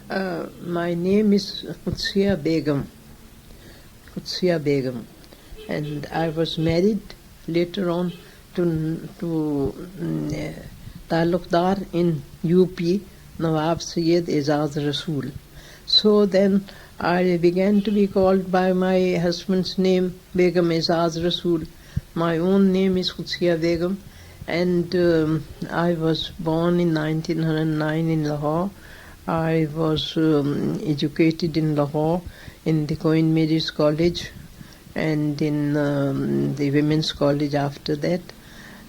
My name is Qudsiya Begum. Qudsiya Begum. And I was married later on to Talukdar in UP, Nawab Sayyid Izaz Rasool. So then I began to be called by my husband's name, Begum Izaz Rasool. My own name is Qudsiya Begum, and I was born in 1909 in Lahore. I was educated in Lahore in the Queen Mary's College and in the Women's College after that.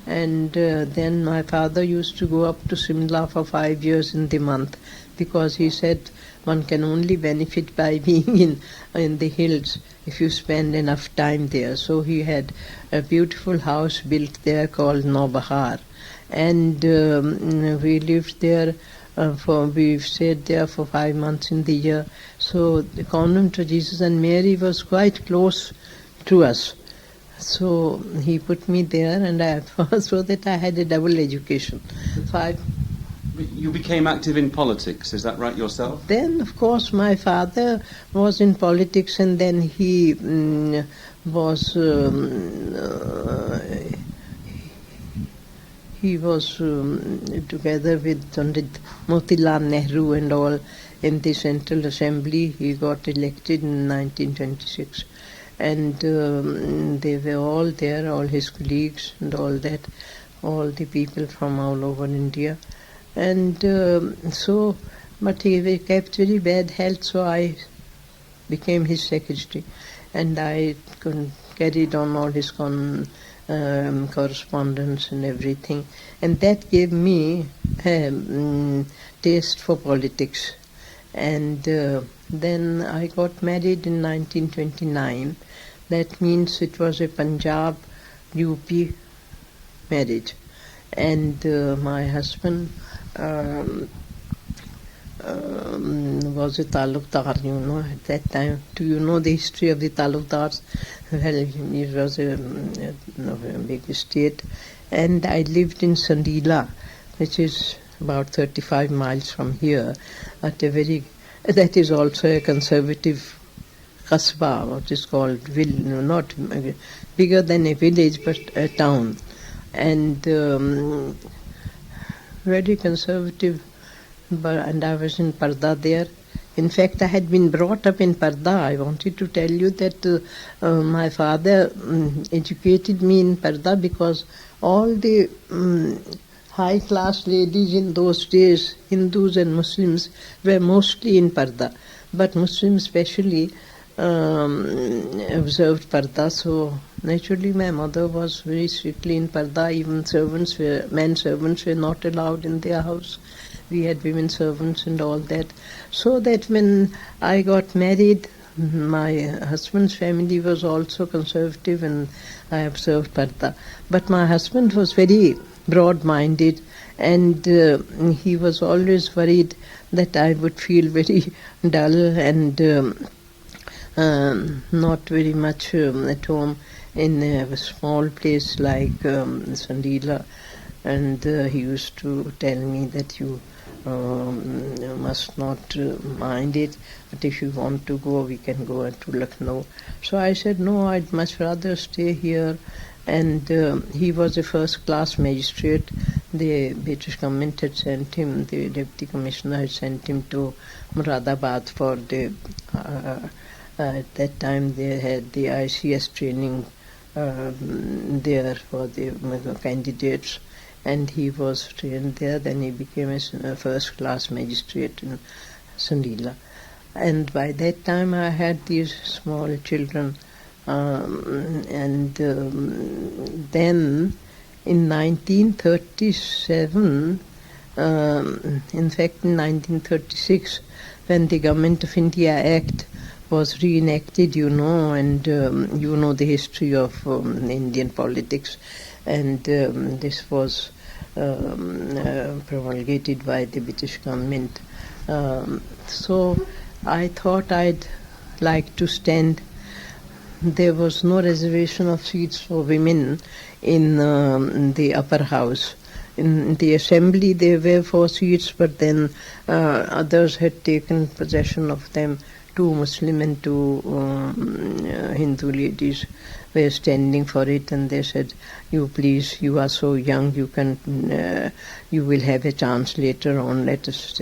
And then my father used to go up to Simla for 5 years in the month, because he said one can only benefit by being in the hills if you spend enough time there. So he had a beautiful house built there called Nobahar, and we lived there. We stayed there for 5 months in the year. So the convent of Jesus and Mary was quite close to us. So he put me there, and so that I had a double education. So You became active in politics, is that right, yourself? Then, of course, my father was in politics, and then he was together with Pandit Motilal Nehru and all in the Central Assembly. He got elected in 1926, and they were all there, all his colleagues and all that, all the people from all over India. And but he kept very bad health, so I became his secretary, and I carried on all his correspondence and everything, and that gave me taste for politics. And then I got married in 1929. That means it was a Punjab UP marriage, and my husband was a Talukdar, at that time. Do you know the history of the Talukdars? Well, it was a big estate, and I lived in Sandila, which is about 35 miles from here, that is also a conservative Kasbah, what is called, not bigger than a village, but a town, and very conservative. And I was in Parda there. In fact, I had been brought up in Parda. I wanted to tell you that my father educated me in Parda, because all the high-class ladies in those days, Hindus and Muslims, were mostly in Parda. But Muslims especially observed Parda, so naturally my mother was very strictly in Parda. Even men servants were not allowed in their house. We had women servants and all that. So that when I got married, my husband's family was also conservative, and I observed Parda. But my husband was very broad-minded, and he was always worried that I would feel very dull and not very much at home in a small place like Sandila. And he used to tell me that you must not mind it, but if you want to go, we can go to Lucknow. So I said, no, I'd much rather stay here. And he was a first-class magistrate. The British government had sent him, the deputy commissioner had sent him to Muradabad for the, at that time they had the ICS training there for the candidates. And he was trained there. Then he became a first-class magistrate in Sandila. And by that time I had these small children. Then in 1937, in fact in 1936, when the Government of India Act was reenacted, and you know the history of Indian politics, and this was promulgated by the British government. So I thought I'd like to stand. There was no reservation of seats for women in the upper house. in the assembly there were 4 seats, but then others had taken possession of them. 2 Muslim and 2 Hindu ladies were standing for it, and they said, "You please, you are so young, you will have a chance later on. Let us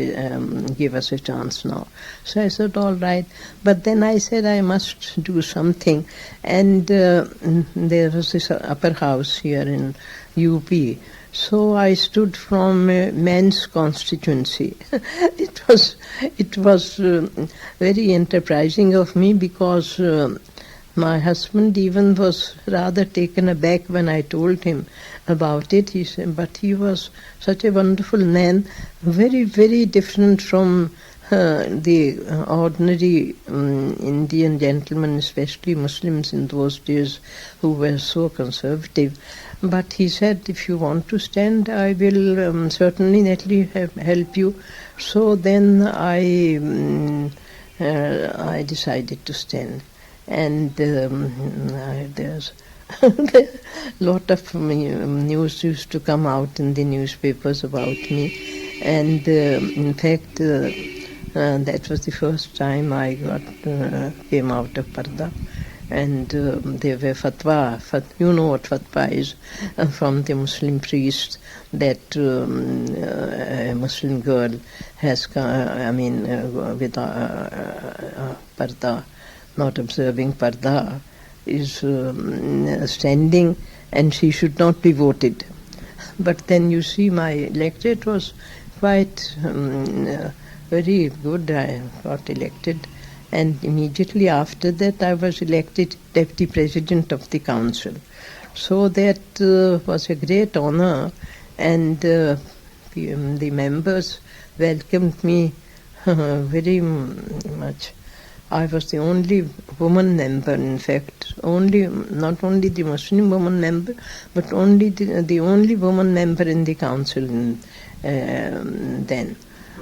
give us a chance now." So I said, "All right," but then I said I must do something, and there was this upper house here in UP. So I stood from men's constituency. It was very enterprising of me, because my husband even was rather taken aback when I told him about it. He said, but he was such a wonderful man, very, very different from the ordinary Indian gentlemen, especially Muslims in those days, who were so conservative. But he said, "If you want to stand, I will certainly help you." So then I decided to stand. And there's a lot of news used to come out in the newspapers about me. And in fact, that was the first time I came out of Parda. And there were fatwa, you know what fatwa is, from the Muslim priest, that a Muslim girl has, with Parda, not observing Parda, is standing, and she should not be voted. But then you see, my electorate was quite very good. I got elected, and immediately after that I was elected Deputy President of the Council. So that was a great honor, and the members welcomed me very much. I was the only woman member, in fact, not only the Muslim woman member, but only the only woman member in the council then.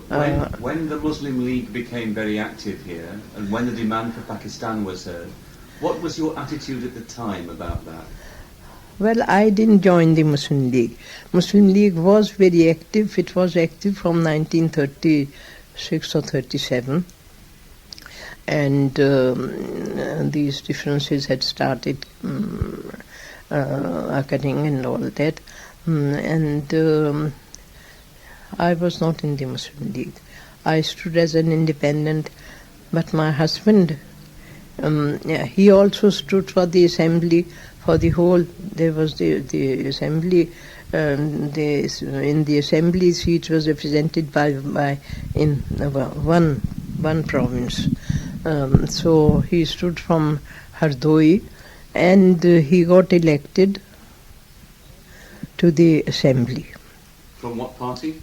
When the Muslim League became very active here, and when the demand for Pakistan was heard, what was your attitude at the time about that? Well, I didn't join the Muslim League. Muslim League was very active. It was active from 1936 or 37. And these differences had started occurring and all that. And I was not in the Muslim League. I stood as an independent, but my husband, he also stood for the assembly, for the whole. There was the assembly. In the assembly, seat was represented by in one province. So he stood from Hardoi, and he got elected to the assembly. From what party?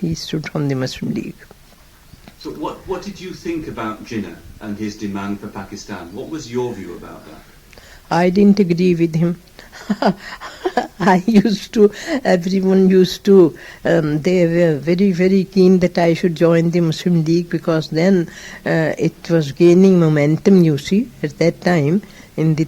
He stood from the Muslim League. So what did you think about Jinnah and his demand for Pakistan? What was your view about that? I didn't agree with him. Everyone used to, they were very, very keen that I should join the Muslim League, because then it was gaining momentum, you see, at that time, in the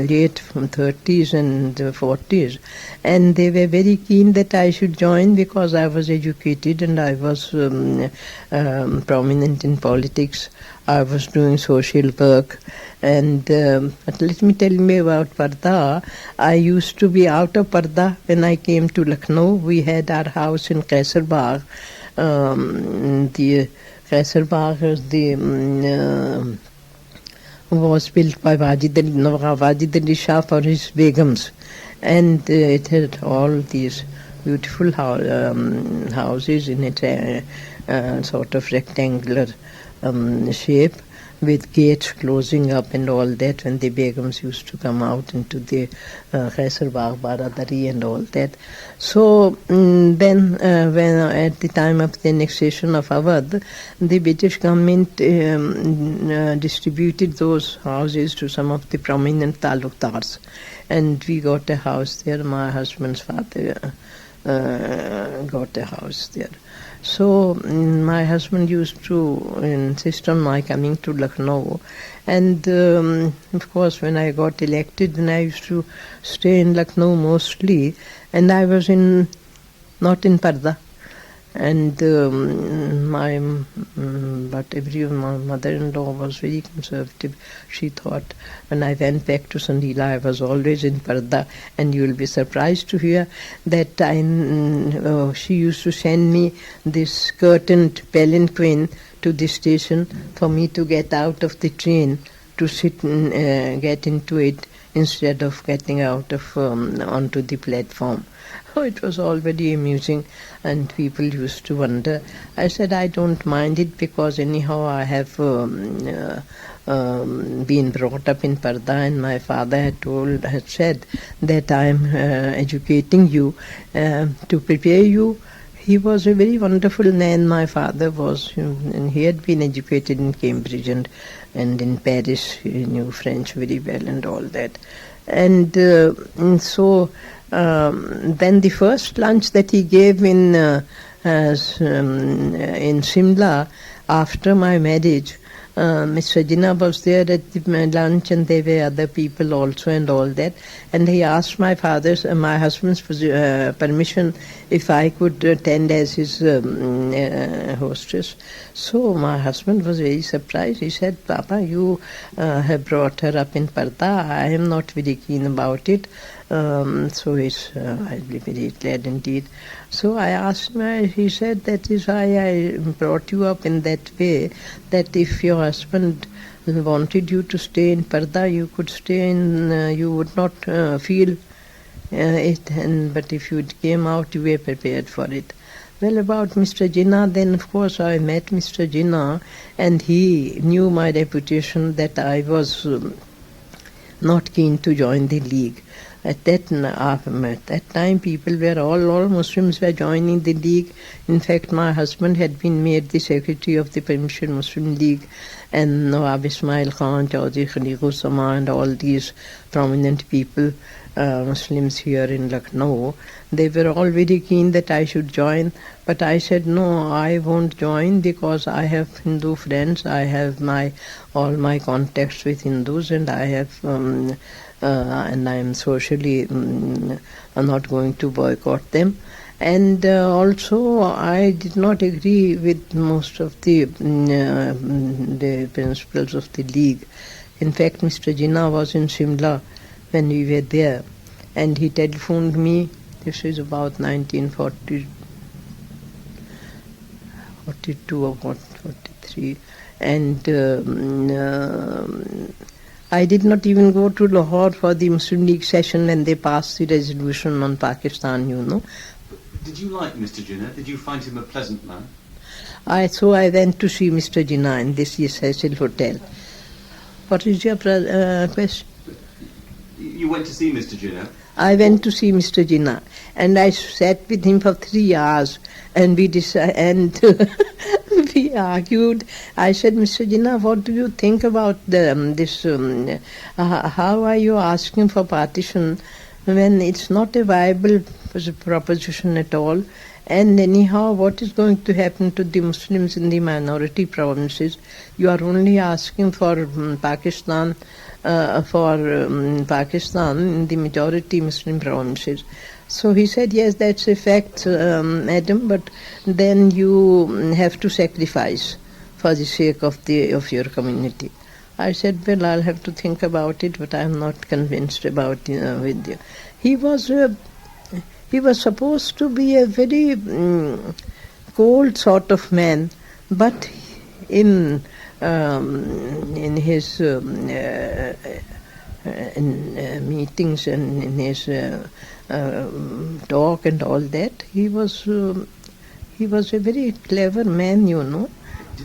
late 30s and 40s. And they were very keen that I should join, because I was educated and I was prominent in politics. I was doing social work. And but let me tell you about Parda. I used to be out of Parda when I came to Lucknow. We had our house in Kaisar Bagh. The Kaisar Bagh was built by Wajid Ali Shah for his Begums. And it had all these beautiful houses in a sort of rectangular shape, with gates closing up and all that, when the Begums used to come out into the Kaisar Bagh, Baradari and all that. So then when at the time of the annexation of Awadh, the British government distributed those houses to some of the prominent talukdars, and we got a house there. My husband's father got a house there. So my husband used to insist on my coming to Lucknow, and of course when I got elected, then I used to stay in Lucknow mostly, and I was not in Parda. And my mother-in-law was very conservative. She thought when I went back to Sandila, I was always in Parda, and you will be surprised to hear that she used to send me this curtained palanquin to the station for me to get out of the train to sit and get into it instead of getting out of onto the platform. Oh, it was all very amusing, and people used to wonder. I said, I don't mind it, because anyhow I have been brought up in Parda, and my father had said that I am educating you to prepare you. He was a very wonderful man, my father was, and he had been educated in Cambridge and in Paris. He knew French very well and all that. And so then the first lunch that he gave in Shimla after my marriage, Mr. Jinnah was there at the lunch, and there were other people also and all that. And he asked my husband's permission if I could attend as his hostess. So my husband was very surprised. He said, Papa, you have brought her up in Parda. I am not very keen about it. So I'll be very glad indeed. So I asked him, he said, that is why I brought you up in that way, that if your husband wanted you to stay in Parda, you could stay in, you would not feel it, but if you came out, you were prepared for it. Well, about Mr. Jinnah, then of course I met Mr. Jinnah, and he knew my reputation that I was not keen to join the League. At that time, people were all Muslims were joining the League. In fact, my husband had been made the secretary of the Permission Muslim League, and Nawab Ismail Khan, Chaudhry Khaliqur Sama, and all these prominent people, Muslims here in Lucknow, they were all very keen that I should join. But I said, no, I won't join, because I have Hindu friends, I have all my contacts with Hindus, and I have and I am socially I'm not going to boycott them. And also I did not agree with most of the principles of the League. In fact, Mr. Jinnah was in Shimla when we were there, and he telephoned me. This is about 1942 or 43, and I did not even go to Lahore for the Muslim League session when they passed the resolution on Pakistan, you know. Did you like Mr. Jinnah? Did you find him a pleasant man? So I went to see Mr. Jinnah in this Cecil Hotel. What is your question? You went to see Mr. Jinnah? I went to see Mr. Jinnah, and I sat with him for 3 hours, and we we argued. I said, Mr. Jinnah, what do you think about this? How are you asking for partition when it's not a viable proposition at all? And anyhow, what is going to happen to the Muslims in the minority provinces? You are only asking for Pakistan in the majority Muslim provinces. So he said, yes, that's a fact, madam, but then you have to sacrifice for the sake of your community. I said, well, I'll have to think about it, but I'm not convinced about with you. He was supposed to be a very cold sort of man, but in his meetings and in his talk and all that, he was a very clever man, you know.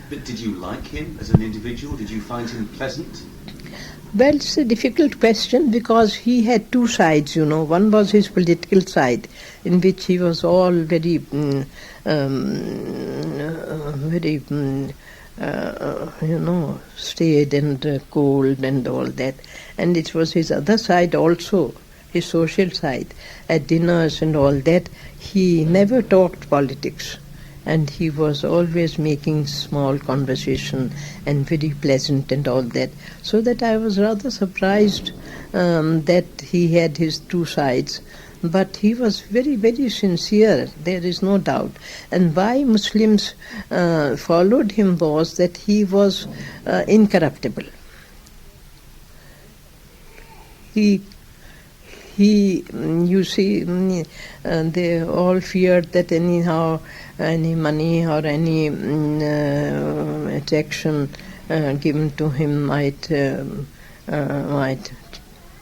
But did you like him as an individual? Did you find him pleasant? Well, it's a difficult question, because he had two sides, you know. One was his political side, in which he was all very staid and cold and all that. And it was his other side also, his social side. At dinners and all that, he never talked politics. and he was always making small conversation and very pleasant and all that, so that I was rather surprised that he had his two sides. But he was very, very sincere, there is no doubt. And why Muslims followed him was that he was incorruptible. He, you see, they all feared that anyhow any money or any attraction given to him might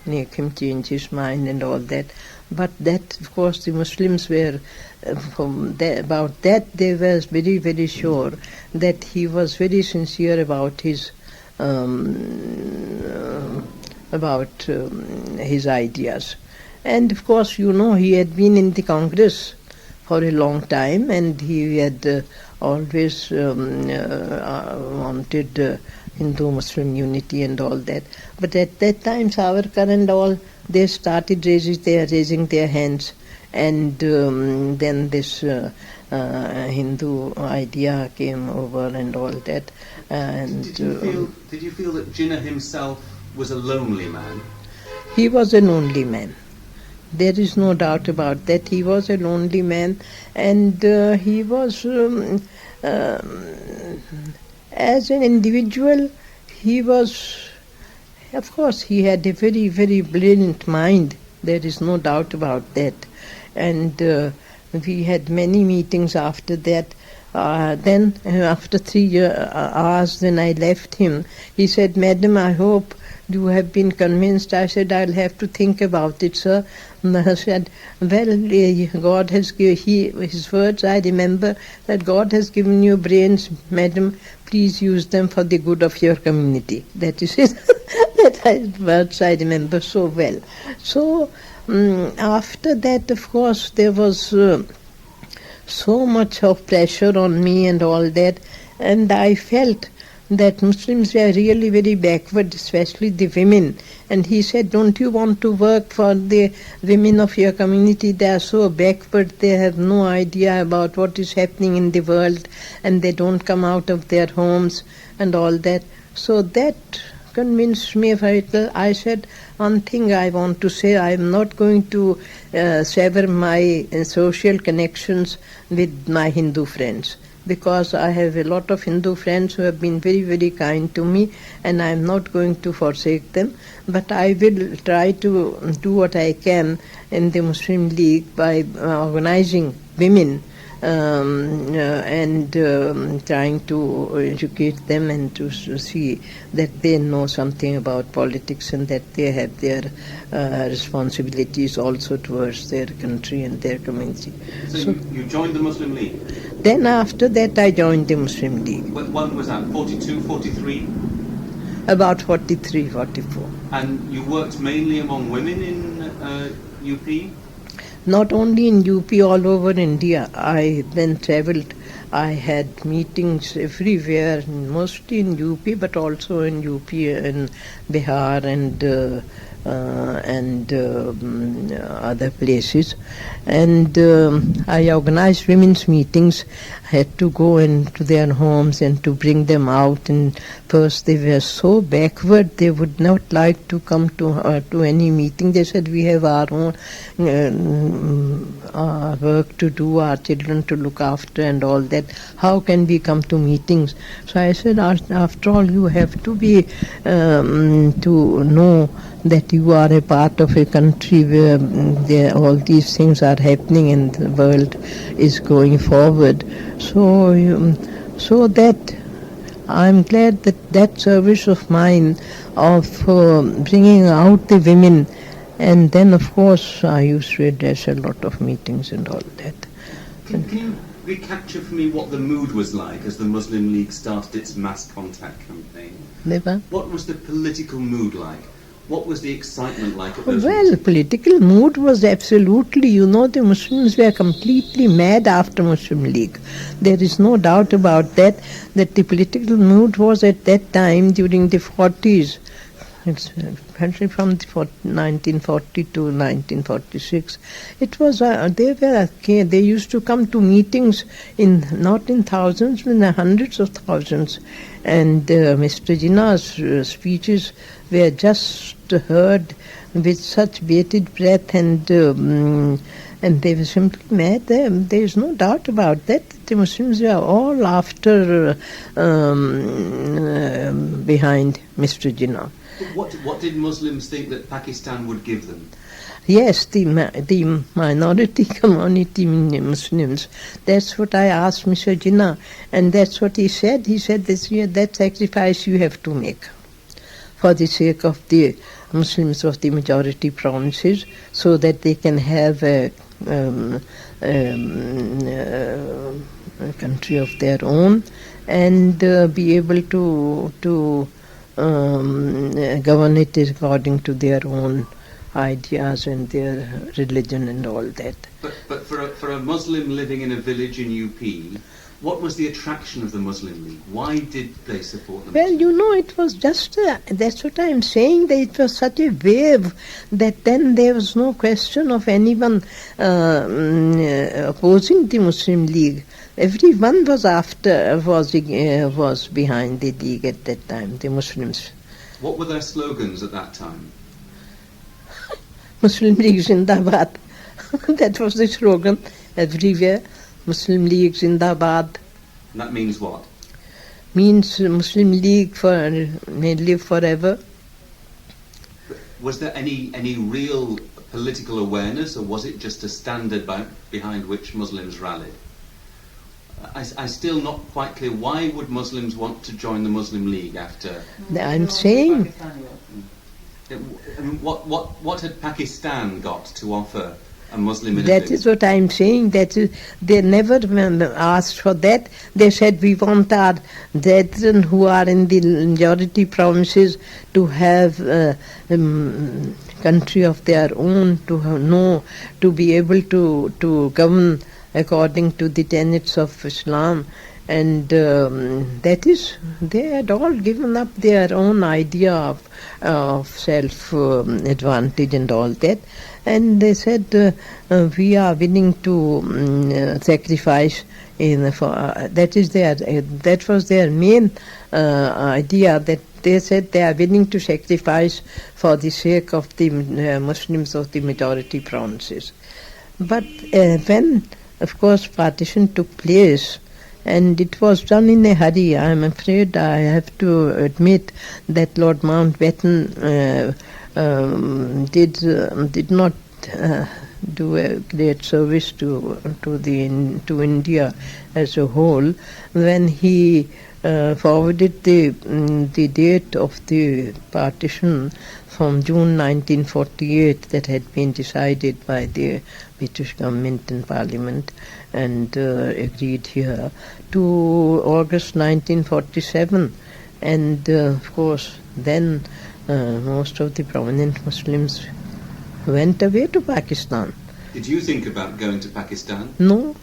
make him change his mind and all that. But that, of course, the Muslims were, about that they were very, very sure that he was very sincere about his ideas. And of course, you know, he had been in the Congress for a long time, and he had always wanted Hindu-Muslim unity and all that. But at that time, Savarkar and all, they started raising their hands, and then this Hindu idea came over and all that. And did you feel that Jinnah himself was a lonely man? He was a lonely man. There is no doubt about that. He was a lonely man, and he was, as an individual, he was, of course, he had a very, very brilliant mind. There is no doubt about that. And we had many meetings after that. Then, after 3 hours, when I left him, he said, "Madam, I hope you have been convinced." I said, "I'll have to think about it, sir." And I said, "Well, God has given," his words, I remember, that "God has given you brains, madam, please use them for the good of your community." That is it. Words I remember so well. So, after that, of course, there was so much of pressure on me and all that, and I felt that Muslims were really very backward, especially the women. And he said, "Don't you want to work for the women of your community? They are so backward, they have no idea about what is happening in the world, and they don't come out of their homes and all that." So that convinced me of it. I said, one thing I want to say, I am not going to sever my social connections with my Hindu friends, because I have a lot of Hindu friends who have been very, very kind to me, and I am not going to forsake them. But I will try to do what I can in the Muslim League by organizing women and trying to educate them and to see that they know something about politics and that they have their responsibilities also towards their country and their community. So you joined the Muslim League? Then after that I joined the Muslim League. When was that, 42, 43? About 43, 44. And you worked mainly among women in UP? Not only in UP, all over India. I then travelled. I had meetings everywhere, mostly in UP, but also in UP, in Bihar and other places. And I organized women's meetings. I had to go into their homes and to bring them out. And first they were so backward, they would not like to come to any meeting. They said, "We have our own work to do, our children to look after and all that. How can we come to meetings?" So I said, after all, you have to be to know that you are a part of a country where all these things are happening and the world is going forward. So that I'm glad that service of mine of bringing out the women, and then of course I used to address a lot of meetings and all that. Can you recapture for me what the mood was like as the Muslim League started its mass contact campaign? Never. What was the political mood like? What was the excitement like at those Well, meetings? political mood was absolutely, the Muslims were completely mad after Muslim League. There is no doubt about that the political mood was at that time during the 40s. It's country from 1940 to 1946. It was they used to come to meetings not in thousands, but in hundreds of thousands, and Mr. Jinnah's speeches were just heard with such bated breath, and they were simply mad. There is no doubt about that. The Muslims were all after behind Mr. Jinnah. What did Muslims think that Pakistan would give them? Yes, the minority community Muslims. That's what I asked Mr. Jinnah, and that's what he said. He said that sacrifice you have to make for the sake of the Muslims of the majority provinces, so that they can have a country of their own, and be able to govern it according to their own ideas and their religion and all that. But for a Muslim living in a village in UP, what was the attraction of the Muslim League? Why did they support them? Well, it was just, that's what I'm saying, that it was such a wave that then there was no question of anyone opposing the Muslim League. Everyone was behind the League at that time, the Muslims. What were their slogans at that time? Muslim League Zindabad. That was the slogan everywhere. Muslim League Zindabad. And that means what? Means Muslim League may live forever. Was there any real political awareness, or was it just a standard behind which Muslims rallied? I'm still not quite clear. Why would Muslims want to join the Muslim League after? I'm saying. What had Pakistan got to offer a Muslim in a That village? is what I'm saying. That is, they never asked for that. They said we want our brethren who are in the majority provinces to have country of their own, to be able to govern according to the tenets of Islam. And that is, they had all given up their own idea of self-advantage and all that. And they said, we are willing to sacrifice. That was their main idea, that they said they are willing to sacrifice for the sake of the Muslims of the majority provinces. But when, of course, partition took place, and it was done in a hurry. I am afraid I have to admit that Lord Mountbatten did not do a great service to India as a whole when he forwarded the date of the partition from June 1948 that had been decided by the British government and Parliament and agreed here, to August 1947. And of course then most of the prominent Muslims went away to Pakistan. Did you think about going to Pakistan? No,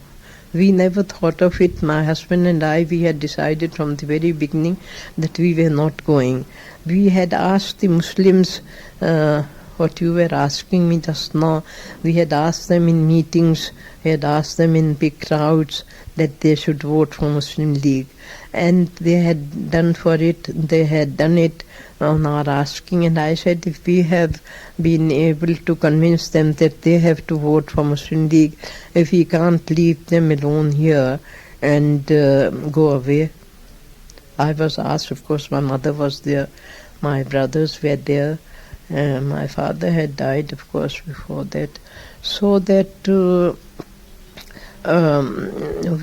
we never thought of it. My husband and I, we had decided from the very beginning that we were not going. We had asked the Muslims what you were asking me just now. We had asked them in meetings, we had asked them in big crowds that they should vote for Muslim League. And they had done it on our asking, and I said if we have been able to convince them that they have to vote for Muslim League, if we can't leave them alone here and go away. I was asked, of course my mother was there, my brothers were there, my father had died of course before that, so that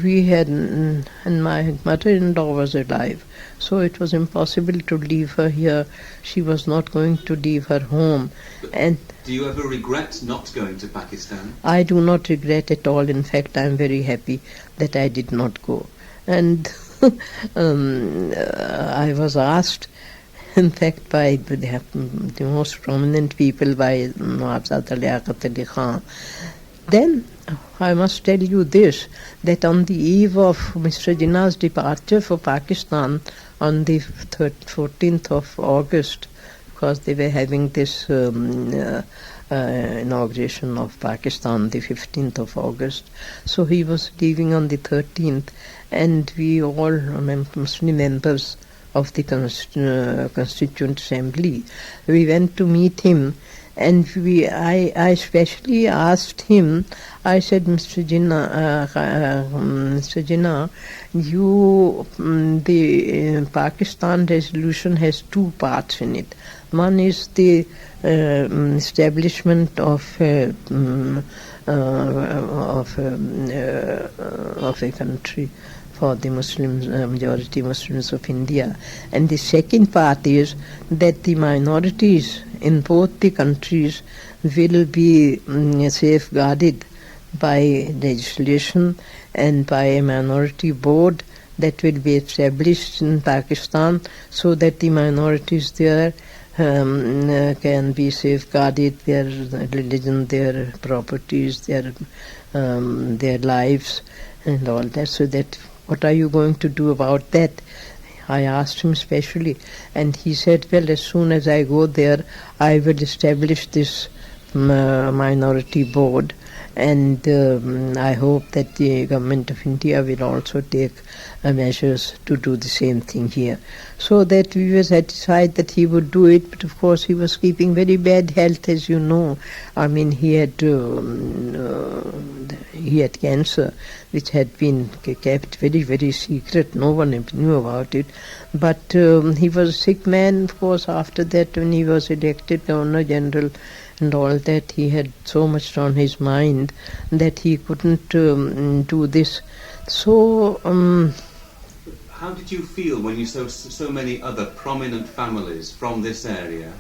we had, and my mother-in-law was alive, so it was impossible to leave her here. She was not going to leave her home. And do you ever regret not going to Pakistan? I do not regret at all. In fact, I am very happy that I did not go. And I was asked, in fact, by the most prominent people, by Nawabzada Liaquat Ali Khan. Then I must tell you this, that on the eve of Mr. Jinnah's departure for Pakistan on the 14th of August because they were having this inauguration of Pakistan, the 15th of August. So he was leaving on the 13th, and we all Muslim members of the Constituent Assembly, we went to meet him, and I especially asked him, I said, Mr. Jinnah, the Pakistan resolution has two parts in it. One is the establishment of a country for the Muslims, majority Muslims of India. And the second part is that the minorities in both the countries will be safeguarded by legislation and by a minority board that will be established in Pakistan, so that the minorities there can be safeguarded, their religion, their properties, their lives and all that. So that, what are you going to do about that? I asked him specially, and he said, well, as soon as I go there, I will establish this minority board, and I hope that the government of India will also take measures to do the same thing here. So that we were satisfied that he would do it, but of course he was keeping very bad health, as you know. I mean, he had cancer, which had been kept very, very secret. No one knew about it. But he was a sick man, of course. After that, when he was elected Governor General and all that, he had so much on his mind that he couldn't do this. So how did you feel when you saw so many other prominent families from this area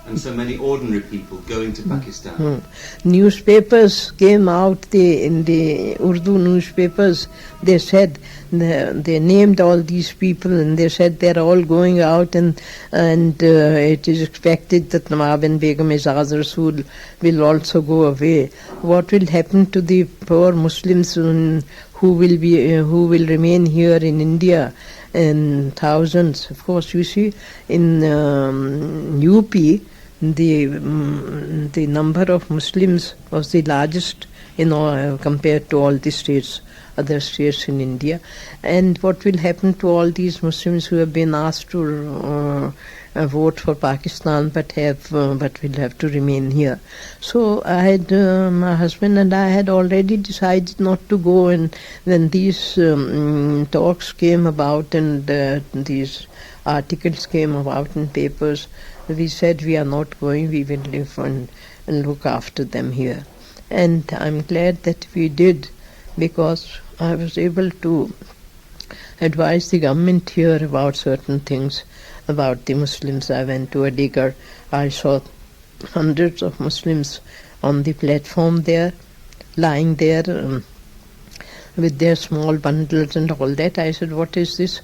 and so many ordinary people going to Pakistan? Newspapers came out, in the Urdu newspapers, they said, they named all these people, and they said they're all going out, and it is expected that Nawab and Begum Ezaz Rasool will also go away. What will happen to the poor Muslims who will remain here in India in thousands? Of course, you see, in UP, the number of Muslims was the largest compared to all the states, other states in India. And what will happen to all these Muslims who have been asked to vote for Pakistan but will have to remain here? So I had, my husband and I had already decided not to go, and when these talks came about and these articles came about in papers, we said we are not going, we will live and look after them here. And I'm glad that we did, because I was able to advise the government here about certain things about the Muslims. I went to Aligarh. I saw hundreds of Muslims on the platform there, lying there with their small bundles and all that. I said, what is this?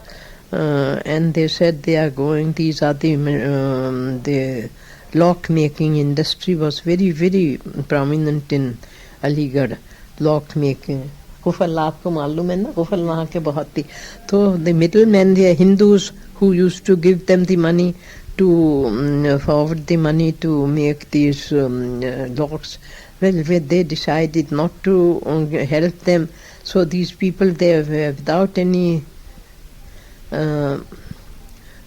And they said they are going, these are the lock making industry was very, very prominent in Aligarh, lock making. Kufal aapko malum hai na, kufal wahan ke bahut thi. So the middlemen, they are Hindus who used to give them the money to forward the money to make these locks. Well, they decided not to help them. So these people, they were without any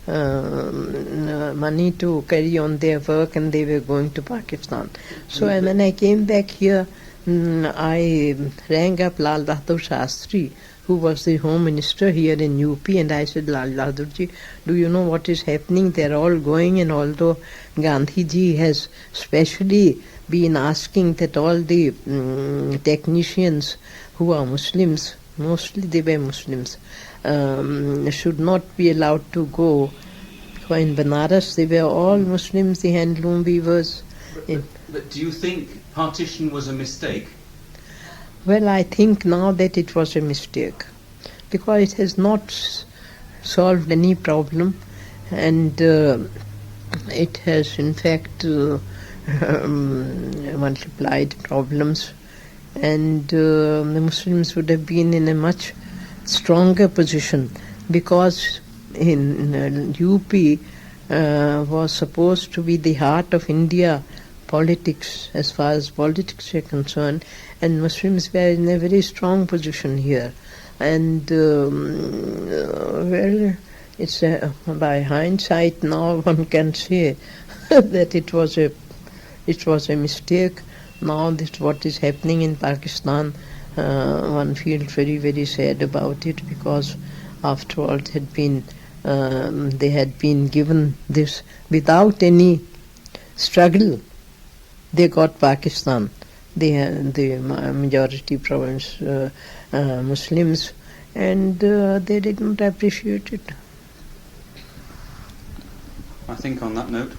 money to carry on their work, and they were going to Pakistan. So when I came back here, I rang up Lal Bahadur Shastri, who was the Home Minister here in UP, and I said, Lal Bahadur ji, do you know what is happening? They're all going, and although Gandhi ji has specially been asking that all the technicians who are Muslims, mostly they were Muslims, should not be allowed to go. In Banaras, they were all Muslims, the handloom weavers. But do you think partition was a mistake? Well, I think now that it was a mistake, because it has not solved any problem, and it has in fact multiplied problems, and the Muslims would have been in a much stronger position, because in UP was supposed to be the heart of India politics, as far as politics were concerned, and Muslims were in a very strong position here. And well, it's by hindsight now one can say that it was a mistake. Now that what is happening in Pakistan, one feels very, very sad about it, because after all they had been given this without any struggle. They got Pakistan, the majority province Muslims, and they did not appreciate it. I think on that note